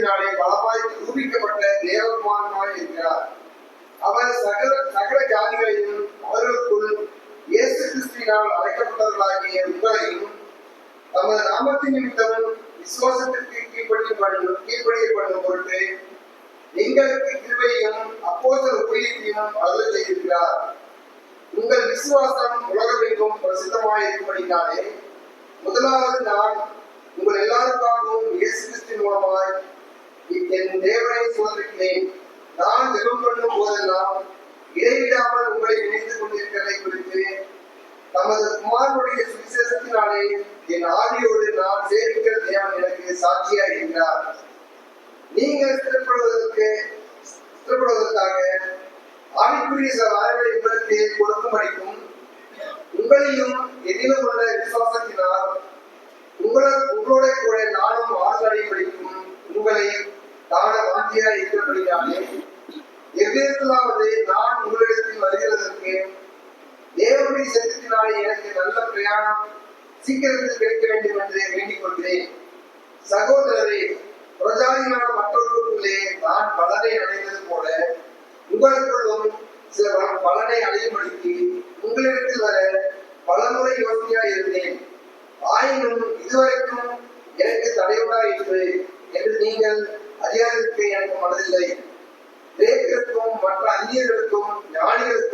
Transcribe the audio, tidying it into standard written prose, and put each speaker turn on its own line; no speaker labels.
சுவிசேஷத்தினாலே பலமாய் நிரூபிக்கப்பட்ட தேவகுமாரனாய் இருக்கிறார். அவர் சகல ஜாதிகளையும் அவர்களுக்குள் இயேசு கிறிஸ்துவினால் அழைக்கப்பட்டவர்களாகிய உங்களையும் தமது நாமத்தின் நிமித்தம் விசுவாசத்திற்கு கீழ்ப்படியப்படும் பொருட்டு எங்களுக்கு கிருபையும் அப்போஸ்தலர் ஊழியத்தையும் அருள செய்திருக்கிறார். உங்கள் விசுவாசம் உலகமெங்கும் பிரசித்தமாயிருக்கும்படினாலே முதலாவது நான் உங்கள் எல்லாருக்காகவும் இயேசு கிறிஸ்து மூலமாய் என் தேவனை சோதரிக்கிறேன். நான் ஜெபம் பண்ணும் போதெல்லாம் இடைவிடாமல் உங்களை நினைத்துக் கொண்டிருக்கிறதை குறித்து தமது குமாரனுடைய சுவிசேஷத்தினாலே என் ஆவியோடு நான் சேவிக்கிற தேவன் எனக்கு சாட்சியாக இருக்கிறார். நீங்கள் ஸ்திரப்படுவதற்காக ஆவிக்குரிய சில வாரங்களை உங்களுக்கு கொடுக்கும்படிக்கும் உங்களையும் என்னிலும் உள்ள விசுவாசத்தினால் உங்களோட கூட நானும் ஆசைப்படிக்கும் உங்களை காண வாஞ்சியாய் இருக்கிறபடியாலே எவ்விதத்திலாவது நான் உங்களிடத்தில் வருகிறதற்கு தேவனுடைய சத்தியத்தினாலே எனக்கு நல்ல பிரயாணம் சீக்கிரத்தில் கிடைக்க வேண்டும் என்று வேண்டிக் கொள்கிறேன். சகோதரரே, பிரஜாதியான மற்றவர்களுக்குள்ளே நான் பலனை அடைந்தது போல உங்களுக்குள்ளும் சில பலனை அடையும்படிக்கு உங்களிடத்தில் வர பலமுறை யோசனையாய் இருந்தேன். ஆயினும் இதுவரைக்கும் எனக்கு தடையுண்டாயிற்று என்று நீங்கள் அறியாதிருக்க எனக்கு மனதில்லை. கிரேக்கருக்கும் மற்ற அந்நியர்களுக்கும் ஞானிகளுக்கும்